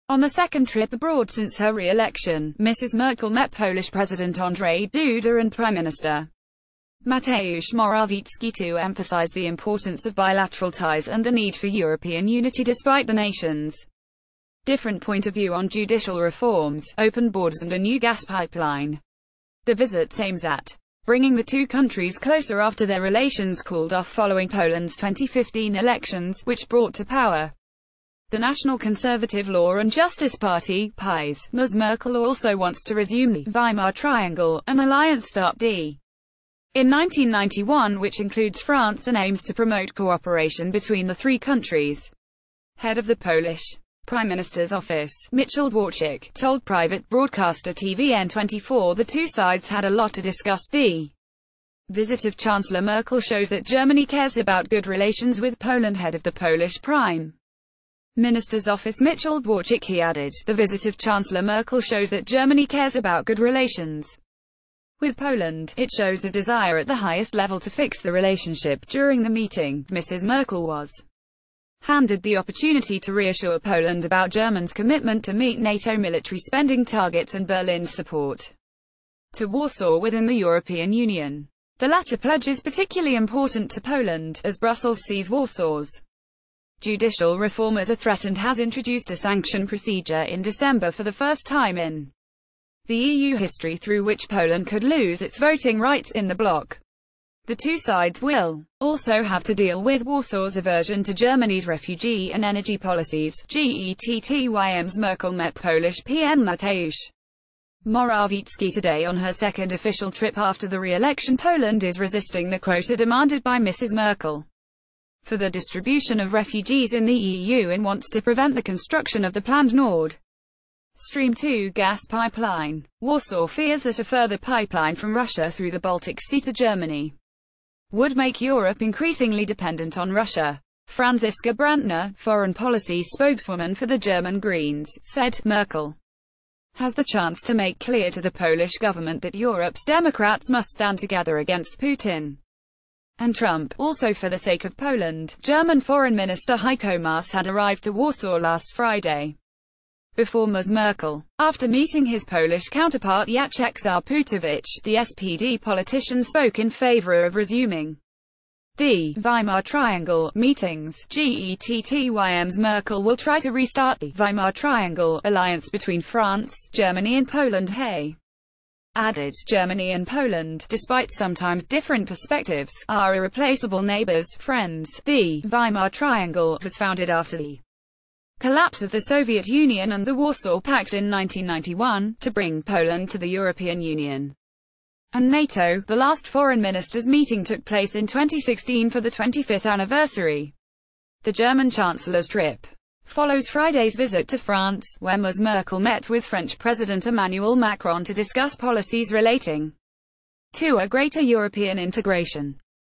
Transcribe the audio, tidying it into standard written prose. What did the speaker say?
On the second trip abroad since her re-election, Mrs. Merkel met Polish President Andrzej Duda and Prime Minister Mateusz Morawiecki to emphasize the importance of bilateral ties and the need for European unity despite the nation's different point of view on judicial reforms, open borders and a new gas pipeline. The visit aims at bringing the two countries closer after their relations cooled off following Poland's 2015 elections, which brought to power the National Conservative Law and Justice Party, PiS. Ms. Merkel also wants to resume the Weimar Triangle, an alliance started in 1991 which includes France and aims to promote cooperation between the three countries. Head of the Polish Prime Minister's office, Michal Dworczyk, told private broadcaster TVN24 the two sides had a lot to discuss. The visit of Chancellor Merkel shows that Germany cares about good relations with Poland. Head of the Polish Prime Minister's office Michal Dworczyk, he added, the visit of Chancellor Merkel shows that Germany cares about good relations with Poland. It shows a desire at the highest level to fix the relationship. During the meeting, Mrs. Merkel was handed the opportunity to reassure Poland about Germany's commitment to meet NATO military spending targets and Berlin's support to Warsaw within the European Union. The latter pledge is particularly important to Poland, as Brussels sees Warsaw's judicial reform as a threat and has introduced a sanction procedure in December for the first time in the EU history, through which Poland could lose its voting rights in the bloc. The two sides will also have to deal with Warsaw's aversion to Germany's refugee and energy policies. Ms. Merkel met Polish PM Mateusz Morawiecki today on her second official trip after the re-election. Poland is resisting the quota demanded by Mrs. Merkel for the distribution of refugees in the EU and wants to prevent the construction of the planned Nord Stream 2 gas pipeline. Warsaw fears that a further pipeline from Russia through the Baltic Sea to Germany would make Europe increasingly dependent on Russia. Franziska Brandner, foreign policy spokeswoman for the German Greens, said, Merkel has the chance to make clear to the Polish government that Europe's Democrats must stand together against Putin and Trump. Also for the sake of Poland, German Foreign Minister Heiko Maas had arrived to Warsaw last Friday before Ms. Merkel. After meeting his Polish counterpart Jacek Czaputowicz, the SPD politician spoke in favor of resuming the Weimar Triangle meetings. Ms. Merkel will try to restart the Weimar Triangle alliance between France, Germany and Poland. He added, Germany and Poland, despite sometimes different perspectives, are irreplaceable neighbors, friends. The Weimar Triangle was founded after the collapse of the Soviet Union and the Warsaw Pact in 1991, to bring Poland to the European Union and NATO. The last foreign ministers' meeting took place in 2016 for the 25th anniversary. The German Chancellor's trip follows Friday's visit to France, where Ms. Merkel met with French President Emmanuel Macron to discuss policies relating to a greater European integration.